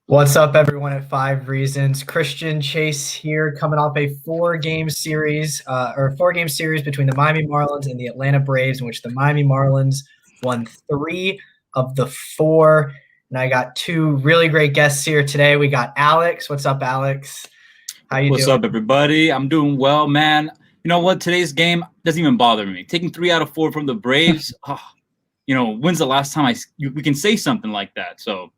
What's up, everyone at Five Reasons? Christian Chase here, coming off a four-game series between the Miami Marlins and the Atlanta Braves, in which the Miami Marlins won 3 of the 4. And I got two really great guests here today. We got Alex. What's up, Alex? How you What's doing? up, everybody? I'm doing well, man. You know what? Today's game doesn't even bother me. Taking 3 out of 4 from the Braves, when's the last time we can say something like that? So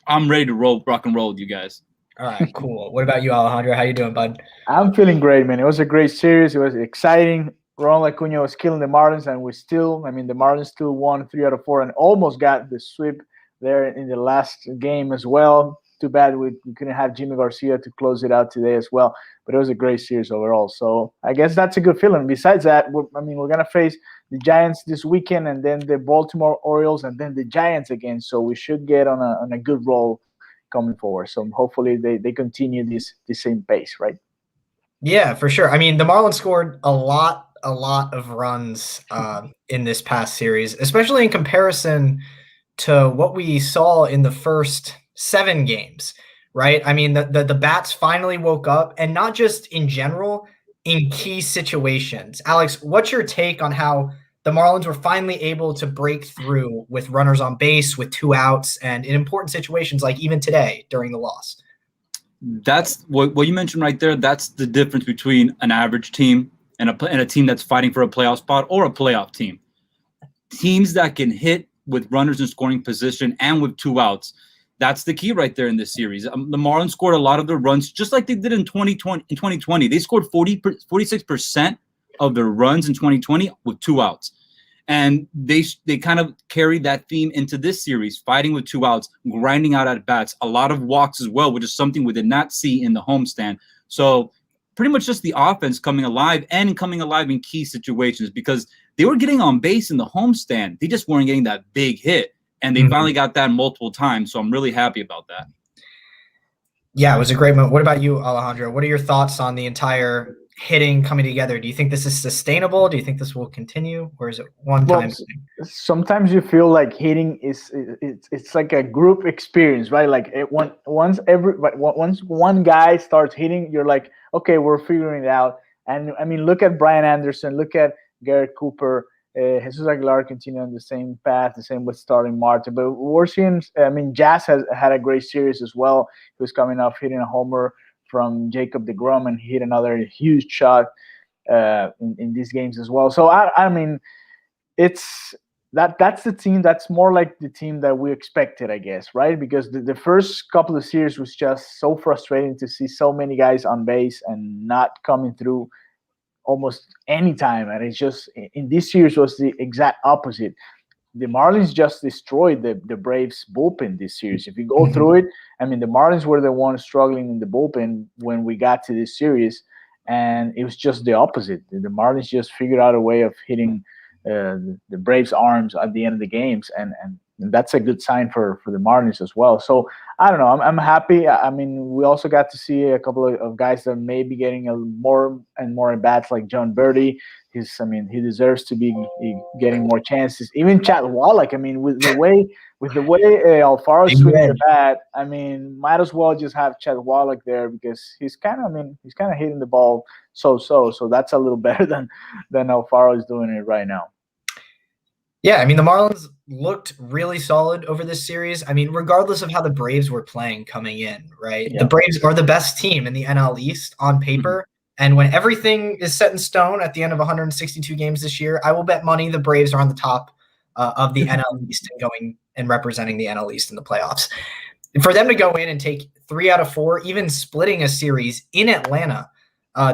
I'm ready to rock and roll with you guys. All right, cool. What about you, Alejandro? How you doing, bud? I'm feeling great, man. It was a great series. It was exciting. Ronald Acuna was killing the Marlins, and the Marlins still won 3 out of 4 and almost got the sweep there in the last game as well. Too bad we couldn't have Jimmy Garcia to close it out today as well. But it was a great series overall. So I guess that's a good feeling. Besides that, we're going to face the Giants this weekend, and then the Baltimore Orioles, and then the Giants again. So we should get on a good roll coming forward. So hopefully they continue this same pace, right? Yeah, for sure. I mean, the Marlins scored a lot of runs in this past series, especially in comparison to what we saw in the first 7 games, right? I mean, the bats finally woke up, and not just in general, in key situations. Alex, what's your take on how the Marlins were finally able to break through with runners on base, with 2 outs, and in important situations like even today during the loss? That's what you mentioned right there. That's the difference between an average team and a team that's fighting for a playoff spot or a playoff team. Teams that can hit with runners in scoring position and with 2 outs. That's the key right there in this series. The Marlins scored a lot of their runs just like they did in 2020. In 2020, they scored 46% of their runs in 2020 with 2 outs. And they kind of carried that theme into this series, fighting with 2 outs, grinding out at bats, a lot of walks as well, which is something we did not see in the homestand. So pretty much just the offense coming alive and coming alive in key situations, because they were getting on base in the homestand. They just weren't getting that big hit, and they finally got that multiple times. So I'm really happy about that. Yeah, it was a great moment. What about you, Alejandro? What are your thoughts on the entire hitting coming together? Do you think this is sustainable? Do you think this will continue, or is it one time? Sometimes you feel like hitting it's like a group experience, right? Like once one guy starts hitting, you're like, okay, we're figuring it out. And I mean, look at Brian Anderson, look at Garrett Cooper, Jesus Aguilar continue on the same path, the same with starting Marte. But we're seeing, Jazz has had a great series as well. He was coming off hitting a homer from Jacob deGrom, and hit another huge shot in these games as well. So I mean, that's the team that's more like the team that we expected, I guess, right? Because the first couple of series was just so frustrating to see so many guys on base and not coming through almost any time. And it's just in this series was the exact opposite. The Marlins just destroyed the Braves bullpen this series. If you go through it, I mean, the Marlins were the ones struggling in the bullpen when we got to this series, and it was just the opposite. The Marlins just figured out a way of hitting the Braves' arms at the end of the games, and that's a good sign for the Marlins as well. So I don't know. I'm happy. I mean, we also got to see a couple of guys that may be getting more and more at bats, like John Birdie. He deserves to be getting more chances. Even Chad Wallach. I mean, with the way Alfaro's swinging the bat, I mean, might as well just have Chad Wallach there, because he's kind of hitting the ball so. So that's a little better than Alfaro is doing it right now. Yeah, I mean, the Marlins looked really solid over this series. I mean, regardless of how the Braves were playing coming in, right? Yeah. The Braves are the best team in the NL East on paper. And when everything is set in stone at the end of 162 games this year, I will bet money the Braves are on the top of the NL East and going and representing the NL East in the playoffs. And for them to go in and take 3 out of 4, even splitting a series in Atlanta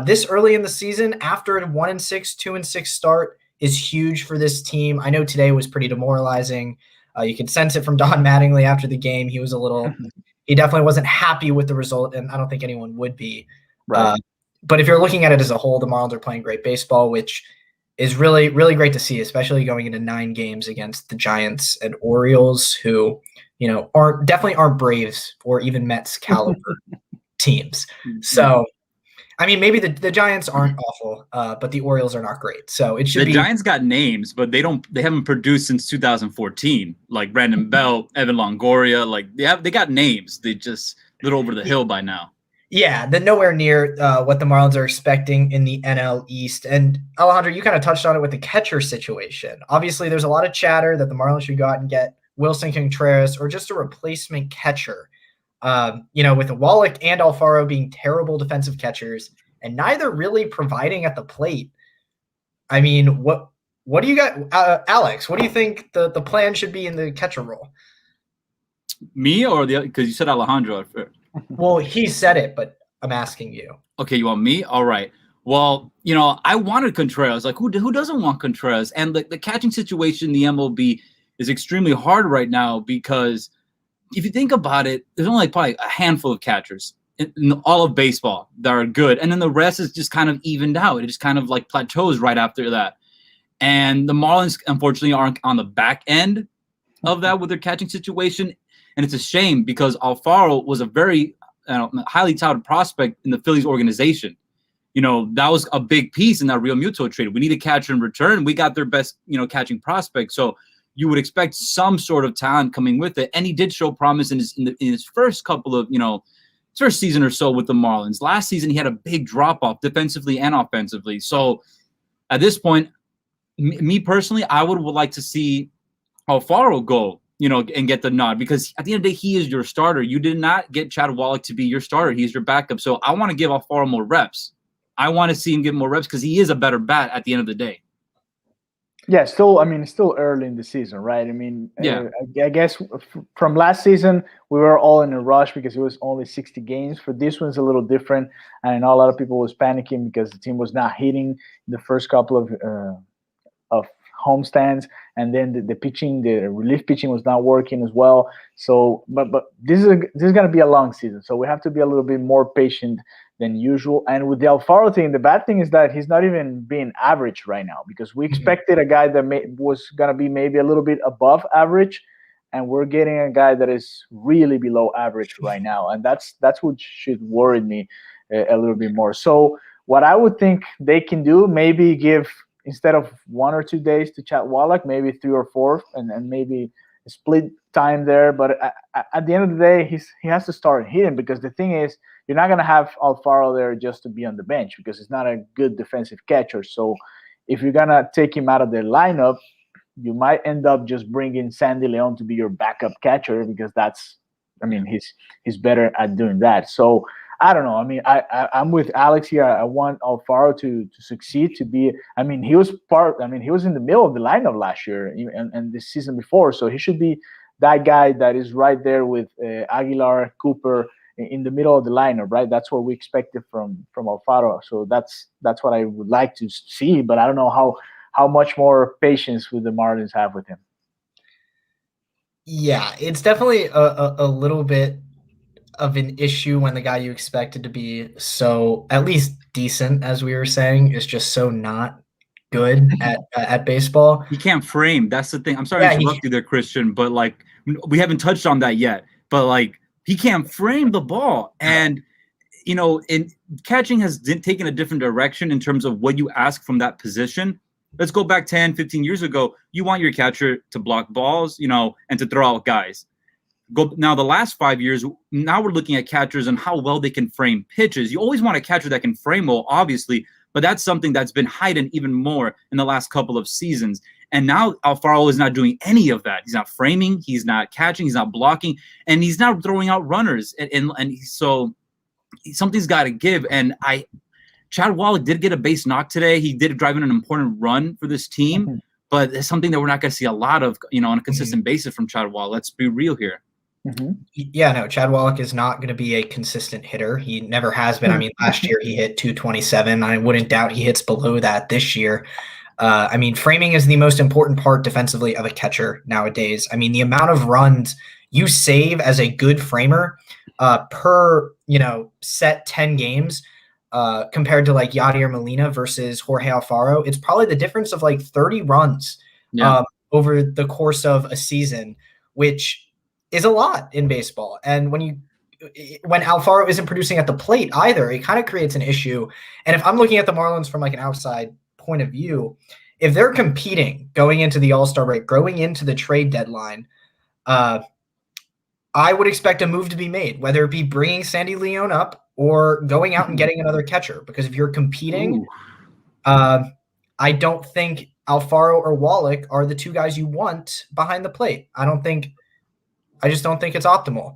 this early in the season after a 1-6, 2-6 start is huge for this team. I know today was pretty demoralizing. You can sense it from Don Mattingly after the game. He was he definitely wasn't happy with the result, and I don't think anyone would be. Right. But if you're looking at it as a whole, the Marlins are playing great baseball, which is really, really great to see, especially going into 9 games against the Giants and Orioles, who, definitely aren't Braves or even Mets caliber teams. So I mean, maybe the Giants aren't awful, but the Orioles are not great. So it should The be. Giants got names, but they haven't produced since 2014. Like Brandon Belt, Evan Longoria, like they got names. They just a little over the hill by now. Yeah, they're nowhere near what the Marlins are expecting in the NL East. And Alejandro, you kind of touched on it with the catcher situation. Obviously, there's a lot of chatter that the Marlins should go out and get Wilson Contreras or just a replacement catcher. With Wallach and Alfaro being terrible defensive catchers and neither really providing at the plate. I mean, what do you got, Alex? What do you think the plan should be in the catcher role? Me or because you said Alejandro. Well, he said it, but I'm asking you. Okay, you want me? All right. Well, I wanted Contreras. Like, who doesn't want Contreras? And the catching situation in the MLB is extremely hard right now because if you think about it, there's only probably a handful of catchers in all of baseball that are good. And then the rest is just kind of evened out. It just kind of like plateaus right after that. And the Marlins, unfortunately, aren't on the back end of that with their catching situation. And it's a shame because Alfaro was a very highly touted prospect in the Phillies organization. That was a big piece in that Real Muto trade. We need a catcher in return. We got their best, catching prospect. So you would expect some sort of talent coming with it. And he did show promise in his first couple of, his first season or so with the Marlins. Last season, he had a big drop-off defensively and offensively. So at this point, me personally, I would like to see Alfaro go, and get the nod because at the end of the day, he is your starter. You did not get Chad Wallach to be your starter. He's your backup. So I want to give Alfaro more reps. I want to see him get more reps because he is a better bat at the end of the day. Yeah, it's still early in the season, right? I mean, yeah. I guess from last season, we were all in a rush because it was only 60 games. For this one's a little different. And I know a lot of people was panicking because the team was not hitting the first couple of homestands, and then the pitching, the relief pitching was not working as well. So, but this is going to be a long season, so we have to be a little bit more patient than usual. And with the Alfaro thing, the bad thing is that he's not even being average right now because we expected a guy that was going to be maybe a little bit above average, and we're getting a guy that is really below average right now, and that's what should worry me a little bit more. So what I would think they can do, maybe give, instead of 1 or 2 days to Chad Wallach, maybe 3 or 4, and maybe split time there. But at the end of the day, he has to start hitting because the thing is, you're not going to have Alfaro there just to be on the bench because he's not a good defensive catcher. So if you're going to take him out of the lineup, you might end up just bringing Sandy Leon to be your backup catcher because he's better at doing that. So I don't know. I mean, I'm with Alex here. I want Alfaro to succeed, to be. I mean, he was in the middle of the lineup last year and this season before, so he should be that guy that is right there with Aguilar, Cooper in the middle of the lineup, right? That's what we expected from Alfaro. So that's what I would like to see, but I don't know how much more patience would the Marlins have with him. Yeah, it's definitely a little bit of an issue when the guy you expected to be so at least decent, as we were saying, is just so not good at baseball. He can't frame. That's the thing. I'm sorry to interrupt you there, Christian, but like we haven't touched on that yet. But like he can't frame the ball, and in catching has taken a different direction in terms of what you ask from that position. Let's go back 10, 15 years ago. You want your catcher to block balls, and to throw out guys. Now, the last 5 years, now we're looking at catchers and how well they can frame pitches. You always want a catcher that can frame well, obviously, but that's something that's been heightened even more in the last couple of seasons. And now Alfaro is not doing any of that. He's not framing, he's not catching, he's not blocking, and he's not throwing out runners. And so something's got to give. And Chad Wallach did get a base knock today. He did drive in an important run for this team, but it's something that we're not going to see a lot of, on a consistent basis from Chad Wallach. Let's be real here. Yeah, no, Chad Wallach is not going to be a consistent hitter. He never has been. I mean, last year he hit 227. I wouldn't doubt he hits below that this year. Framing is the most important part defensively of a catcher nowadays. I mean, the amount of runs you save as a good framer per, set 10 games compared to like Yadier Molina versus Jorge Alfaro, it's probably the difference of like 30 runs over the course of a season, which is a lot in baseball. And when you when Alfaro isn't producing at the plate either, it kind of creates an issue. And if I'm looking at the Marlins from like an outside point of view, if they're competing going into the All-Star break, going into the trade deadline, I would expect a move to be made, whether it be bringing Sandy Leon up or going out and getting another catcher. Because if you're competing, I don't think Alfaro or Wallach are the two guys you want behind the plate. I just don't think it's optimal.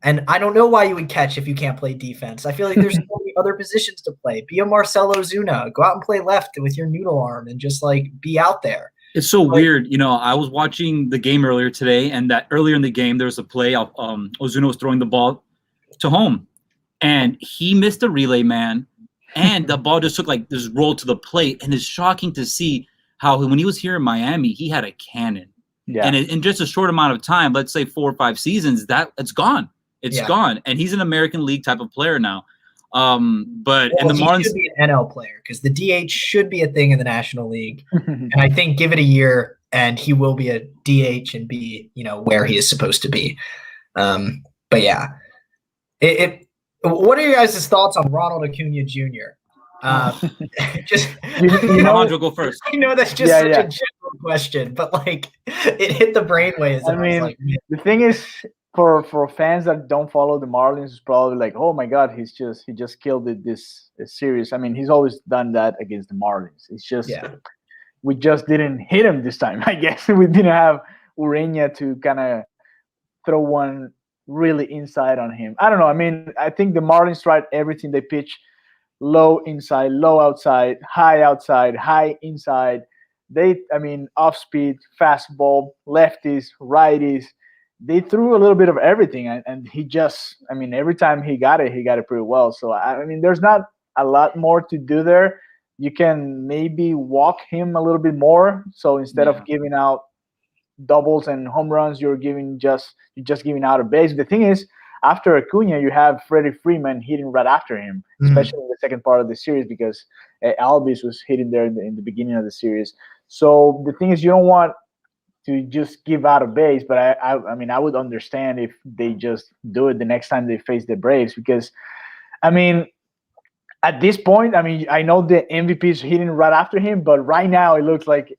And I don't know why you would catch if you can't play defense. I feel like there's so many other positions to play. Be a Marcelo Zuna. Go out and play left with your noodle arm and just like be out there. It's so weird. You know, I was watching the game earlier today, and that earlier in the game, there was a play. Ozuna was throwing the ball to home, and he missed a relay man, and the ball just took like this roll to the plate. And it's shocking to see how when he was here in Miami, he had a cannon. Yeah. And in just a short amount of time, let's say 4 or 5 seasons, it's gone. It's gone. And he's an American League type of player now. And the Marlins should be an NL player because the DH should be a thing in the National League. And I think give it a year and he will be a DH and be, where he is supposed to be. But yeah, what are your guys' thoughts on Ronald Acuna Jr.? Just Alejandro, go first. I know that's just such a general question, but like it hit the brainwaves. I mean, the thing is, for fans that don't follow the Marlins, it's probably like, oh my God, he just killed this series. I mean, he's always done that against the Marlins. It's just we just didn't hit him this time. I guess we didn't have Ureña to kind of throw one really inside on him. I don't know. I mean, I think the Marlins tried everything. They pitch low inside, low outside, high inside. Off speed, fastball, lefties, righties. They threw a little bit of everything, and he just, every time he got it pretty well. So, there's not a lot more to do there. You can maybe walk him a little bit more. So instead of giving out doubles and home runs, you're just giving out a base. The thing is, after Acuna, you have Freddie Freeman hitting right after him, especially in the second part of the series because Albies was hitting there in the beginning of the series. So the thing is, you don't want to just give out a base, but I would understand if they just do it the next time they face the Braves because, at this point, I know the MVP is hitting right after him, but right now it looks like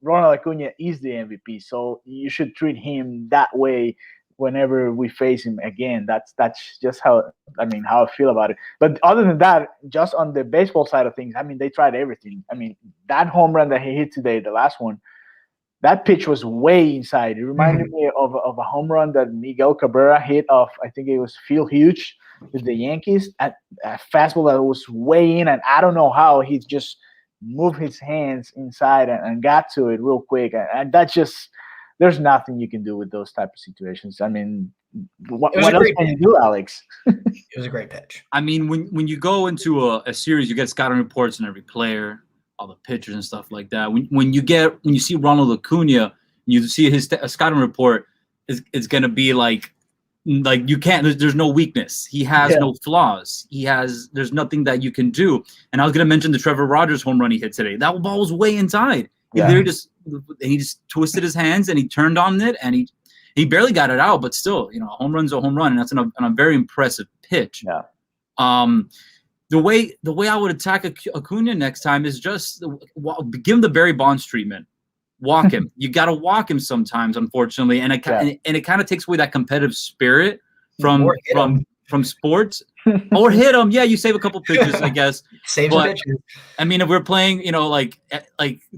Ronald Acuna is the MVP, so you should treat him that way whenever we face him again. That's just how I feel about it. But other than that, just on the baseball side of things, they tried everything. That home run that he hit today, the last one, that pitch was way inside. It reminded me of a home run that Miguel Cabrera hit off, I think it was Phil Hughes with the Yankees, at a fastball that was way in, and I don't know how he just moved his hands inside and got to it real quick. And that's just, there's nothing you can do with those type of situations. What else can you do, Alex? It was a great pitch. When you go into a series, you get scouting reports on every player, all the pitchers and stuff like that. When you see Ronald Acuna, you see his scouting report, it's gonna be like you can't. There's no weakness. He has no flaws. There's nothing that you can do. And I was gonna mention the Trevor Rogers home run he hit today. That ball was way inside. He just twisted his hands and he turned on it and he barely got it out. But still, a home run's a home run, and that's on a very impressive pitch. Yeah. The way I would attack Acuna next time is just give him the Barry Bonds treatment. Walk him. You got to walk him sometimes, unfortunately, and it kind of takes away that competitive spirit from sports. Or hit him. Yeah, you save a couple pitches, I guess. Save the pitches. If we're playing, like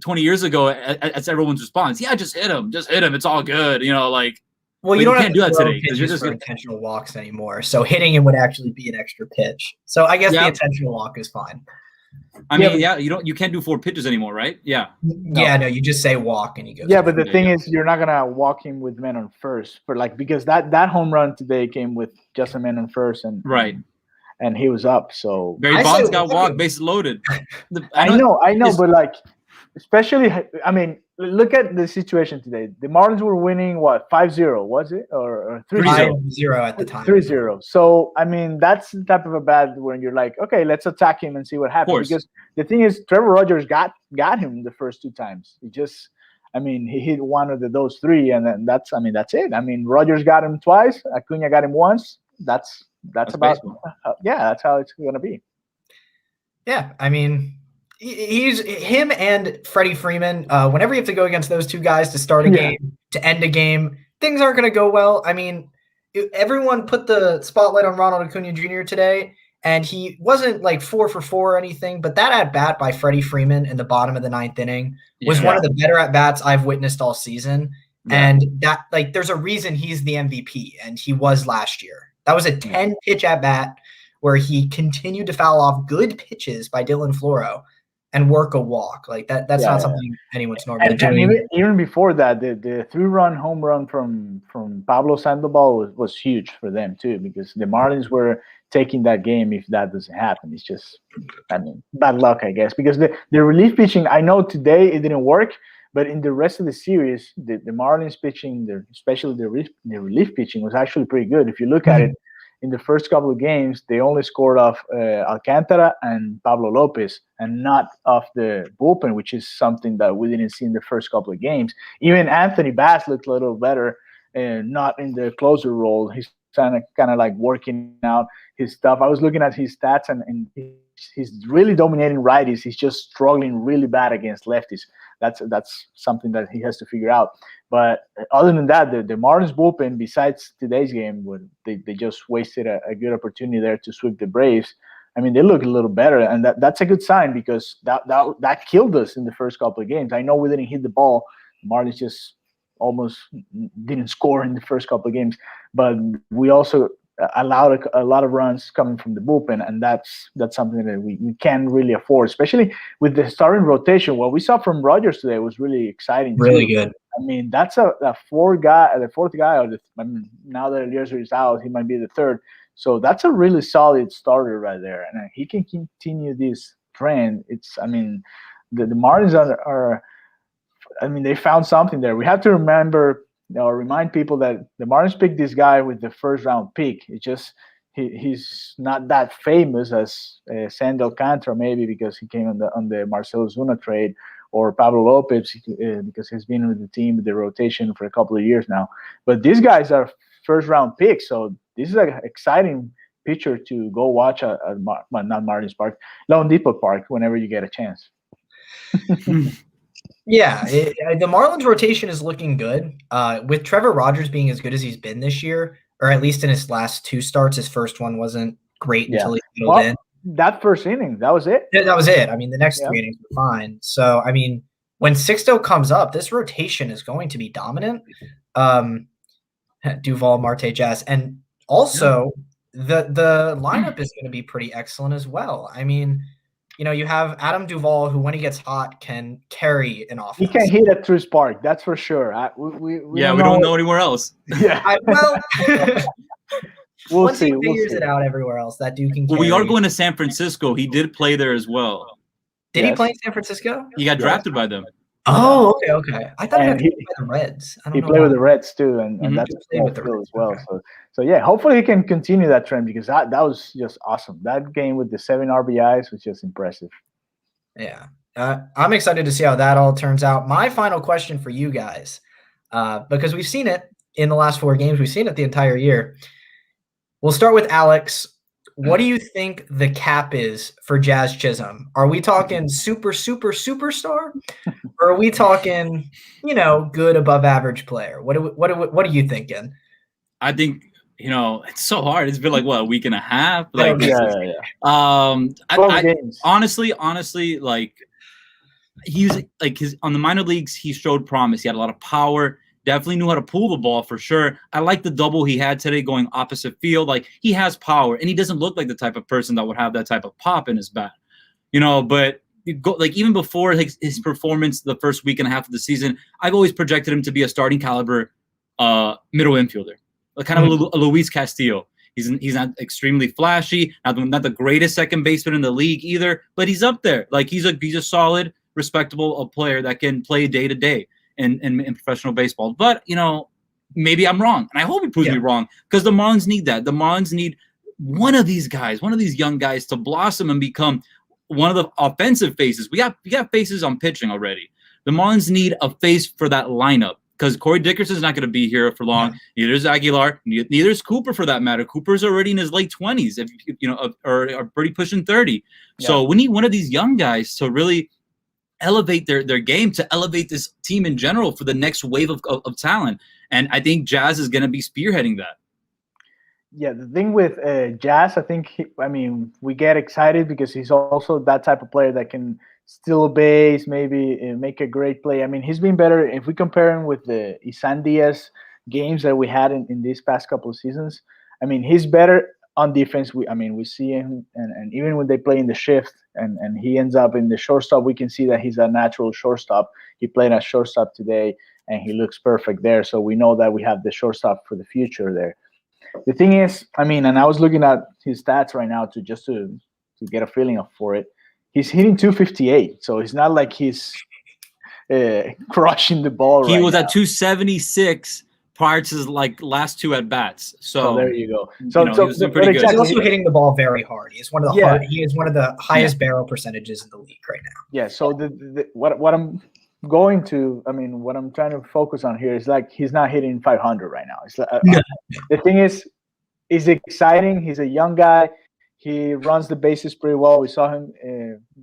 20 years ago, that's everyone's response. Yeah, just hit him. Just hit him. It's all good. Well, you can't do that today because you're just intentional walks anymore. So hitting him would actually be an extra pitch. So I guess the intentional walk is fine. You can't do 4 pitches anymore, right? Yeah. No, you just say walk and he goes. Yeah, but the thing is, you're not gonna walk him with men on first because that home run today came with just a man on first and and he was up. So Barry Bonds got walked, bases loaded. I know, but especially, look at the situation today. The Marlins were winning, 5-0, was it? Or 3-0? 3-0 at the time. 3-0. So, that's the type of a bad when you're like, okay, let's attack him and see what happens. Because the thing is, Trevor Rogers got him the first 2 times. He just, he hit one of those 3, and then that's it. Rogers got him twice. Acuna got him once. That's that's about that's how it's going to be. Yeah, I mean, he's him and Freddie Freeman. Whenever you have to go against those two guys to start a game, to end a game, things aren't going to go well. I mean, everyone put the spotlight on Ronald Acuna Jr. today, and he wasn't like 4 for 4 or anything, but that at bat by Freddie Freeman in the bottom of the 9th inning was one of the better at bats I've witnessed all season. Yeah. And that, like, there's a reason he's the MVP, and he was last year. That was a 10 pitch at bat where he continued to foul off good pitches by Dylan Floro and work a walk. Like that's not something anyone's normally doing. And even before that, the 3-run home run from Pablo Sandoval was huge for them too, because the Marlins were taking that game if that doesn't happen. It's just, I mean, bad luck, I guess, because the relief pitching, I know today it didn't work, but in the rest of the series, the Marlins pitching, especially the relief pitching, was actually pretty good. If you look at it, in the first couple of games, they only scored off Alcantara and Pablo Lopez, and not off the bullpen, which is something that we didn't see in the first couple of games. Even Anthony Bass looked a little better, not in the closer role. He's kind of like working out his stuff. I was looking at his stats, and he's really dominating righties. He's just struggling really bad against lefties. That's something that he has to figure out. But other than that, the Marlins bullpen, besides today's game, where they just wasted a good opportunity there to sweep the Braves, I mean, they look a little better, and that's a good sign, because that killed us in the first couple of games. I know we didn't hit the ball. The Marlins just almost didn't score in the first couple of games, but we also allowed a lot of runs coming from the bullpen, and that's something that we can't really afford, especially with the starting rotation. What we saw from Rogers today was really exciting. Really good. I mean, that's the fourth guy, or now that Eliezer is out, he might be the third. So that's a really solid starter right there, and he can continue this trend. I mean, the Marlins are I mean, they found something there. We have to remember, remind people that the Marlins picked this guy with the first round pick. It's just he's not that famous as Sandy Alcantara, maybe because he came on the Marcelo Zuna trade, or Pablo Lopez because he's been with the team, with the rotation for a couple of years now. But these guys are first round picks, so this is an exciting pitcher to go watch at not Marlins Park, Lone Depot Park, whenever you get a chance. Yeah, the Marlins rotation is looking good. With Trevor Rogers being as good as he's been this year, or at least in his last 2 starts, his first one wasn't great until he settled in. That first inning, that was it? Yeah, that was it. I mean, the next 3 innings were fine. So, I mean, when Sixto comes up, this rotation is going to be dominant. Duvall, Marte, Jazz. And also, the lineup is going to be pretty excellent as well. I mean, you have Adam Duvall, who, when he gets hot, can carry an offense. He can hit at Truist Park, that's for sure. We don't know anywhere else. Yeah. Once he figures it out everywhere else, that dude can carry. Well, we are going to San Francisco. He did play there as well. Did he play in San Francisco? He got drafted by them. Oh, okay. I thought he played by the Reds. He played with the Reds too, and that's with the Reds as well. Okay. So yeah, hopefully he can continue that trend, because that was just awesome. That game with the 7 RBIs was just impressive. Yeah, I'm excited to see how that all turns out. My final question for you guys, because we've seen it in the last 4 games, we've seen it the entire year. We'll start with Alex. What do you think the cap is for Jazz Chisholm? Are we talking superstar? Or are we talking, good above average player? What are you thinking? I think, it's so hard. It's been like a week and a half. Like, honestly, like, he's like on the minor leagues, he showed promise. He had a lot of power. Definitely knew how to pull the ball for sure. I like the double he had today going opposite field. Like, he has power, and he doesn't look like the type of person that would have that type of pop in his bat, but even before his performance the first week and a half of the season, I've always projected him to be a starting caliber middle infielder, kind of a Luis Castillo. He's not extremely flashy, not the greatest second baseman in the league either, but he's up there. Like, he's a solid, respectable player that can play day to day in professional baseball. But, maybe I'm wrong, and I hope he proves me wrong, because the Marlins need that. The Marlins need one of these guys, one of these young guys, to blossom and become one of the offensive faces. We got faces on pitching already. The Marlins need a face for that lineup, because Corey Dickerson's not going to be here for long. Neither is Aguilar. Neither is Cooper, for that matter. Cooper's already in his late 20s, or pretty pushing 30. Yeah. So we need one of these young guys to really elevate their game, to elevate this team in general for the next wave of talent. And I think Jazz is going to be spearheading that. Yeah, the thing with Jazz, I think, we get excited because he's also that type of player that can steal a base, maybe make a great play. I mean, he's been better. If we compare him with the Isan Diaz games that we had in these past couple of seasons, I mean, he's better on defense. We see him, and even when they play in the shift and he ends up in the shortstop, we can see that he's a natural shortstop. He played at shortstop today, and he looks perfect there. So we know that we have the shortstop for the future there. The thing is, and I was looking at his stats right now to get a feeling for it. He's hitting 258, so it's not like he's crushing the ball. He right was now. At 276 prior to his there you go. So there you go. So he was pretty good. He's also hitting the ball very hard. He is one of the highest barrel percentages in the league right now. Yeah. So what I'm going to, what I'm trying to focus on here is he's not hitting 500 right now. It's the thing is, he's exciting. He's a young guy. He runs the bases pretty well. We saw him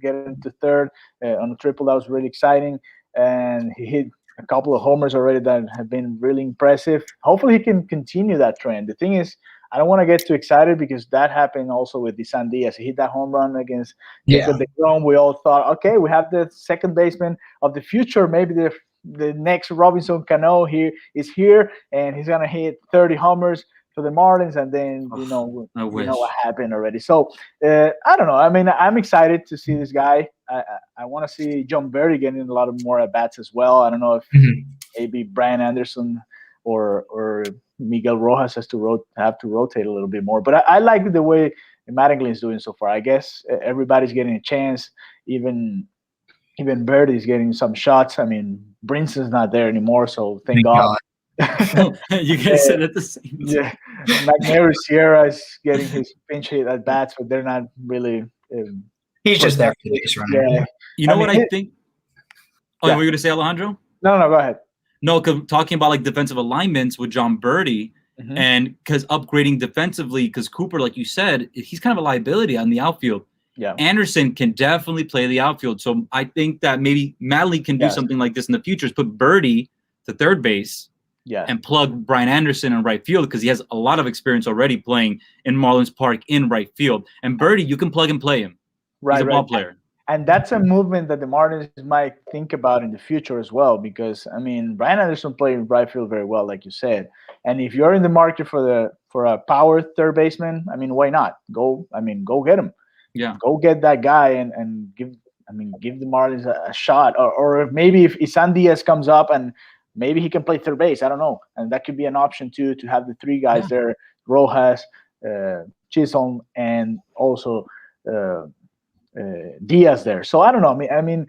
get into third on a triple. That was really exciting. And he hit a couple of homers already that have been really impressive. Hopefully he can continue that trend. The thing is, I don't want to get too excited because that happened also with Isan Diaz. He hit that home run against Jacob deGrom. We all thought, okay, we have the second baseman of the future. Maybe the next Robinson Cano is here, and he's going to hit 30 homers for the Marlins, and then you know what happened already. So I don't know. I'm excited to see this guy. I want to see John Berry getting a lot of more at bats as well. I don't know if maybe Brian Anderson or Miguel Rojas have to rotate a little bit more. But I like the way Mattingly is doing so far. I guess everybody's getting a chance. Even Berry is getting some shots. Brinson's not there anymore, so thank God. You guys said it the same time. Yeah, McNary Sierra is getting his pinch hit at bats, but they're not really. He's just there for the base runner. Yeah. You know what I think? Oh, were you going to say, Alejandro? No, go ahead. No, talking about defensive alignments with John Birdie, and because upgrading defensively, because Cooper, like you said, he's kind of a liability on the outfield. Yeah, Anderson can definitely play the outfield, so I think that maybe Mattingly can do something like this in the future. Is put Birdie to third base. Yeah, and plug Brian Anderson in right field because he has a lot of experience already playing in Marlins Park in right field. And Birdie, you can plug and play him. He's a ball player. And that's a movement that the Marlins might think about in the future as well because, Brian Anderson played in right field very well, like you said. And if you're in the market for a power third baseman, why not? Go get him. Yeah. Go get that guy and give the Marlins a shot. Or maybe if Isan Diaz comes up and maybe he can play third base. I don't know. And that could be an option too, to have the three guys there, Rojas, Chisholm, and also Diaz there. So I don't know.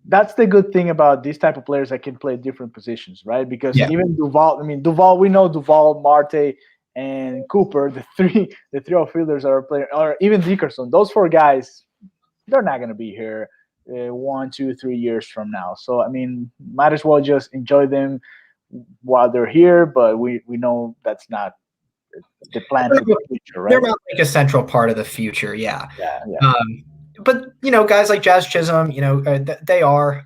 That's the good thing about these type of players that can play different positions, right? Because even Duvall, we know Duvall, Marte, and Cooper, the three outfielders are playing, or even Dickerson. Those four guys, they're not going to be here 1, 2, 3 years from now. So might as well just enjoy them while they're here. But we know that's not the plan for the future, right? They're not a central part of the future. Yeah. But guys like Jazz Chisholm, they are.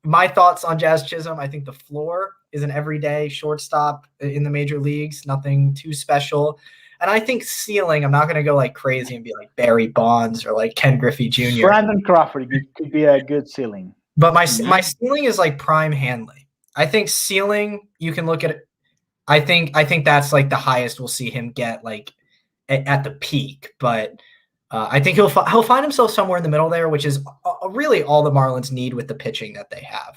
My thoughts on Jazz Chisholm: I think the floor is an everyday shortstop in the major leagues. Nothing too special. And I think ceiling, I'm not going to go crazy and be like Barry Bonds or Ken Griffey Jr. Brandon Crawford could be a good ceiling. But my ceiling is prime Hanley. I think ceiling, you can look at it. I think that's the highest we'll see him get at the peak. But I think he'll find himself somewhere in the middle there, which is really all the Marlins need with the pitching that they have.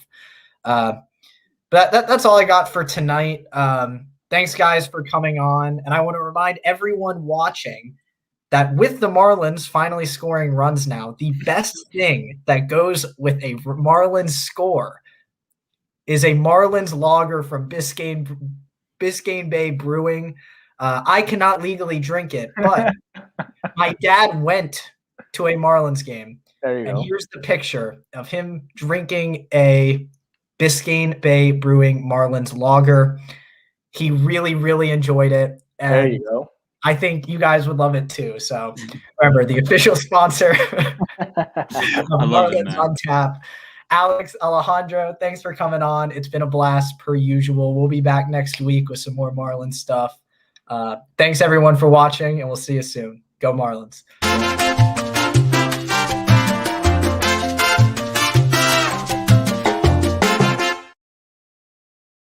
But that's all I got for tonight. Thanks, guys, for coming on. And I want to remind everyone watching that with the Marlins finally scoring runs now, the best thing that goes with a Marlins score is a Marlins lager from Biscayne Bay Brewing. I cannot legally drink it, but my dad went to a Marlins game. There you go. Here's the picture of him drinking a Biscayne Bay Brewing Marlins Lager. He really, really enjoyed it. And there you go. I think you guys would love it too. So remember, the official sponsor of Marlins on Tap. Alex, Alejandro, thanks for coming on. It's been a blast per usual. We'll be back next week with some more Marlins stuff. Thanks everyone for watching, and we'll see you soon. Go Marlins.